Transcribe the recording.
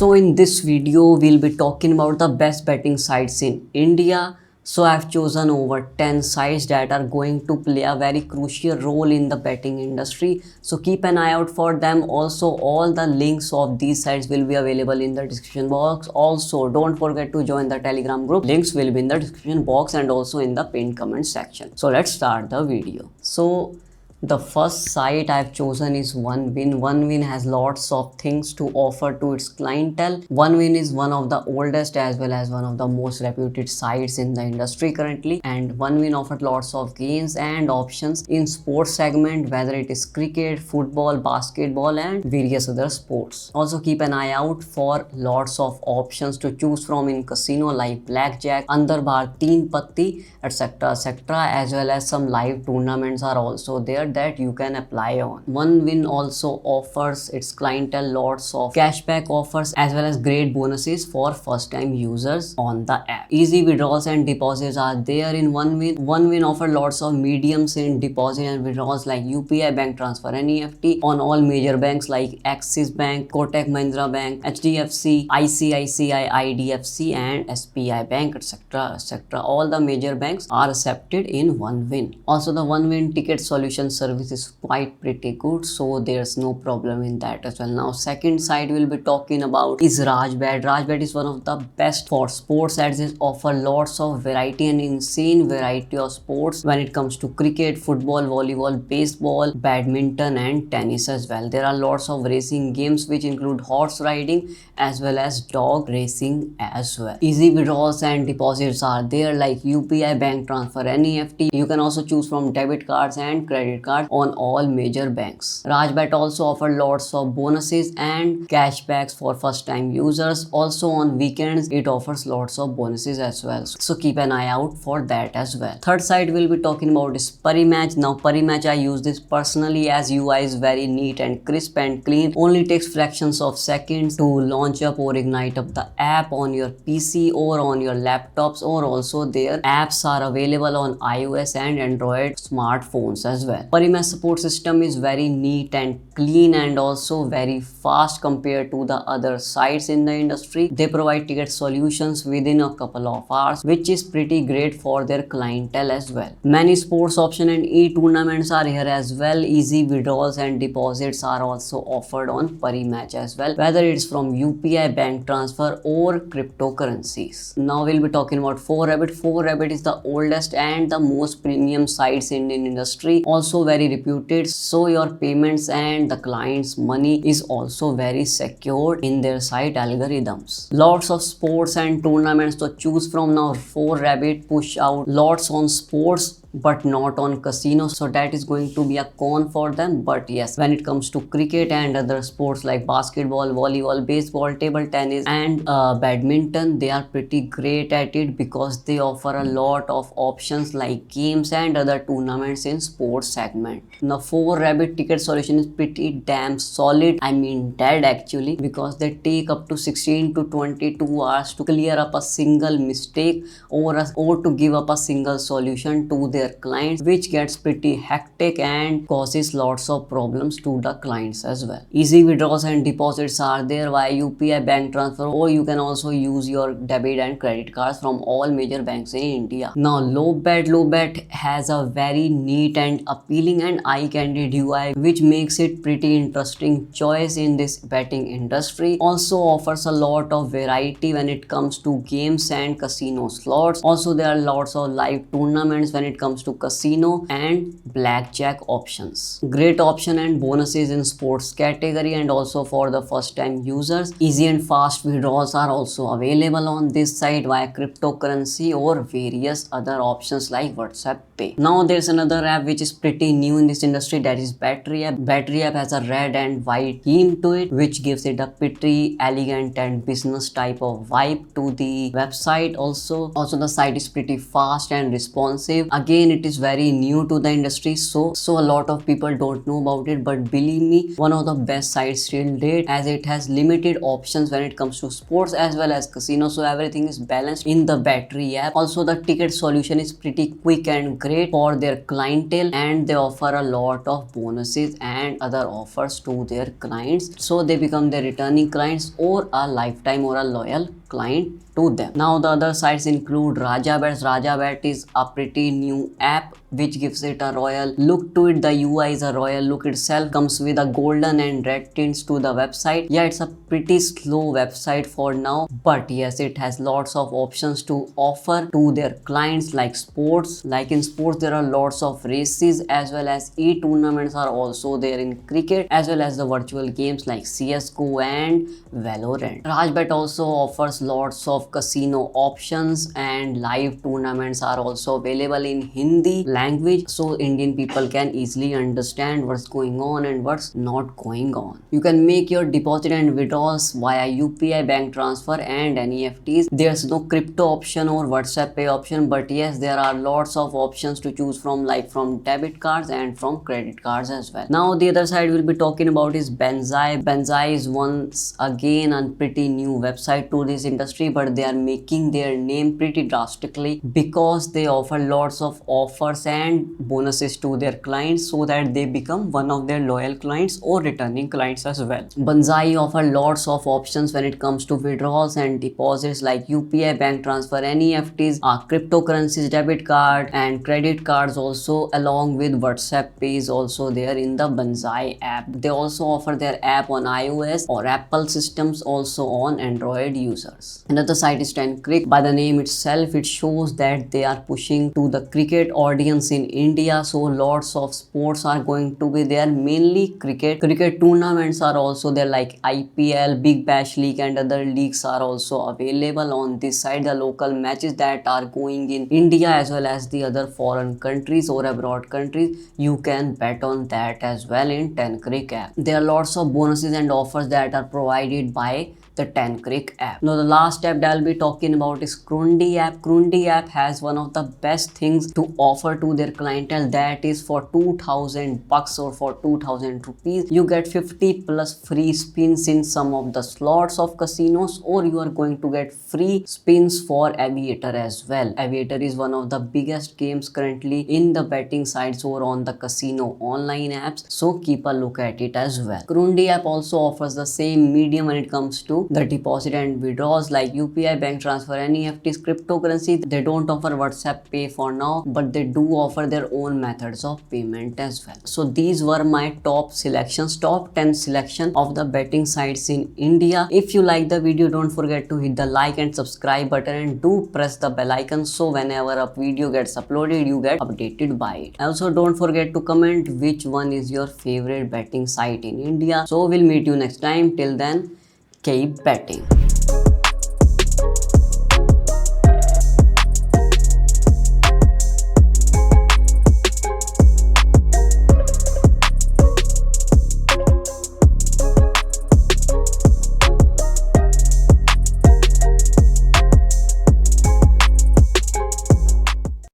So in this video, we'll be talking about the best betting sites in India. So I've chosen over 10 sites that are going to play a very crucial role in the betting industry. So keep an eye out for them. Also, all the links of these sites will be available in the description box. Also, don't forget to join the Telegram group. Links will be in the description box and also in the pinned comment section. So let's start the video. So the first site I've chosen is OneWin. OneWin has lots of things to offer to its clientele. OneWin is one of the oldest as well as one of the most reputed sites in the industry currently, and OneWin offers lots of games and options in sports segment, whether it is cricket, football, basketball and various other sports. Also keep an eye out for lots of options to choose from in casino like blackjack, under bar, teen patti, etc., as well as some live tournaments are also there that you can apply on. OneWin also offers its clientele lots of cashback offers as well as great bonuses for first time users on the app. Easy withdrawals and deposits are there in OneWin. OneWin offers lots of mediums in deposit and withdrawals like UPI, bank transfer and EFT on all major banks like Axis Bank, Kotak Mahindra Bank, HDFC, ICICI, IDFC and SBI Bank, etc. All the major banks are accepted in OneWin. Also, the OneWin ticket solution service is quite pretty good, so there's no problem in that as well. Now second site we'll be talking about is Rajbet. Rajbet is one of the best for sports as it offer lots of variety and insane variety of sports when it comes to cricket, football, volleyball, baseball, badminton and tennis as well. There are lots of racing games which include horse riding as well as dog racing as well. Easy withdrawals and deposits are there like UPI, bank transfer and EFT. You can also choose from debit cards and credit cards on all major banks. Rajbet also offers lots of bonuses and cashbacks for first time users. Also on weekends it offers lots of bonuses as well, so keep an eye out for that as well. Third site we'll be talking about is Parimatch. Now Parimatch, I use this personally as UI is very neat and crisp and clean. Only takes fractions of seconds to launch up or ignite up the app on your PC or on your laptops, or also their apps are available on iOS and Android smartphones as well. Parimatch support system is very neat and clean and also very fast compared to the other sites in the industry. They provide ticket solutions within a couple of hours, which is pretty great for their clientele as well. Many sports options and e-tournaments are here as well. Easy withdrawals and deposits are also offered on Parimatch as well, whether it's from UPI, bank transfer or cryptocurrencies. Now we'll be talking about 4Rabbit. 4Rabbit is the oldest and the most premium sites in the industry, also very reputed, so your payments and the client's money is also very secure in their site algorithms. Lots of sports and tournaments to choose from. Now 4Rabbit push out lots on sports but not on casino, so that is going to be a con for them. But yes, when it comes to cricket and other sports like basketball, volleyball, baseball, table tennis and badminton, they are pretty great at it because they offer a lot of options like games and other tournaments in sports segment. Now 4Rabbit ticket solution is pretty damn solid, I mean dead actually, because they take up to 16 to 22 hours to clear up a single mistake or to give up a single solution to their clients, which gets pretty hectic and causes lots of problems to the clients as well. Easy withdrawals and deposits are there via UPI, bank transfer, or you can also use your debit and credit cards from all major banks in India. Now Lobet has a very neat and appealing and eye-candy UI, which makes it pretty interesting choice in this betting industry. Also offers a lot of variety when it comes to games and casino slots. Also there are lots of live tournaments when it comes to casino and blackjack options. Great option and bonuses in sports category and also for the first time users. Easy and fast withdrawals are also available on this site via cryptocurrency or various other options like WhatsApp Pay. Now there's another app which is pretty new in this industry, that is Battery app. Battery app has a red and white theme to it, which gives it a pretty elegant and business type of vibe to the website. Also the site is pretty fast and responsive. Again, again it is very new to the industry, so a lot of people don't know about it, but believe me, one of the best sites till date, as it has limited options when it comes to sports as well as casino, so everything is balanced in the battery app. Also the ticket solution is pretty quick and great for their clientele, and they offer a lot of bonuses and other offers to their clients, so they become their returning clients or a lifetime or a loyal client to them. Now the other sites include RajaBets. RajaBet is a pretty new app which gives it a royal look to it. The UI is a royal look itself, comes with a golden and red tints to the website. Yeah, it's a pretty slow website for now, but yes, it has lots of options to offer to their clients, like sports. Like in sports there are lots of races as well as e-tournaments are also there in cricket, as well as the virtual games like CSGO and Valorant. RajBet also offers lots of casino options, and live tournaments are also available in Hindi language, so Indian people can easily understand what's going on and what's not going on. You can make your deposit and withdrawals via UPI, bank transfer and NEFTs. There's no crypto option or WhatsApp Pay option, but yes, there are lots of options to choose from, like from debit cards and from credit cards as well. Now the other side we'll be talking about is Banzai. Banzai is once again a pretty new website to this industry, but they are making their name pretty drastically because they offer lots of offers and bonuses to their clients so that they become one of their loyal clients or returning clients as well. Banzai offer lots of options when it comes to withdrawals and deposits, like UPI, bank transfer, NEFTs, cryptocurrencies, debit card and credit cards also, along with WhatsApp Pay is also there in the Banzai app. They also offer their app on iOS or Apple systems, also on Android users. Another site is 10crick. By the name itself, it shows that they are pushing to the cricket audience in India, so lots of sports are going to be there, mainly cricket. Cricket tournaments are also there, like IPL, Big Bash League and other leagues are also available on this site. The local matches that are going in India as well as the other foreign countries or abroad countries, you can bet on that as well in 10crick app. There are lots of bonuses and offers that are provided by the 10crick app. Now the last app that I'll be talking about is Krundi app. Krundi app has one of the best things to offer to their clientele, that is for 2000 bucks or for 2000 rupees you get 50 plus free spins in some of the slots of casinos, or you are going to get free spins for Aviator as well. Aviator is one of the biggest games currently in the betting sites or on the casino online apps, so keep a look at it as well. Krundi app also offers the same medium when it comes to the deposit and withdrawals, like UPI, bank transfer, NEFTs, cryptocurrency. They don't offer WhatsApp Pay for now, but they do offer their own methods of payment as well. So these were my top selections, top 10 selection of the betting sites in India. If you like the video, don't forget to hit the like and subscribe button, and do press the bell icon so whenever a video gets uploaded you get updated by it. Also don't forget to comment which one is your favorite betting site in India. So we'll meet you next time. Till then, keep betting.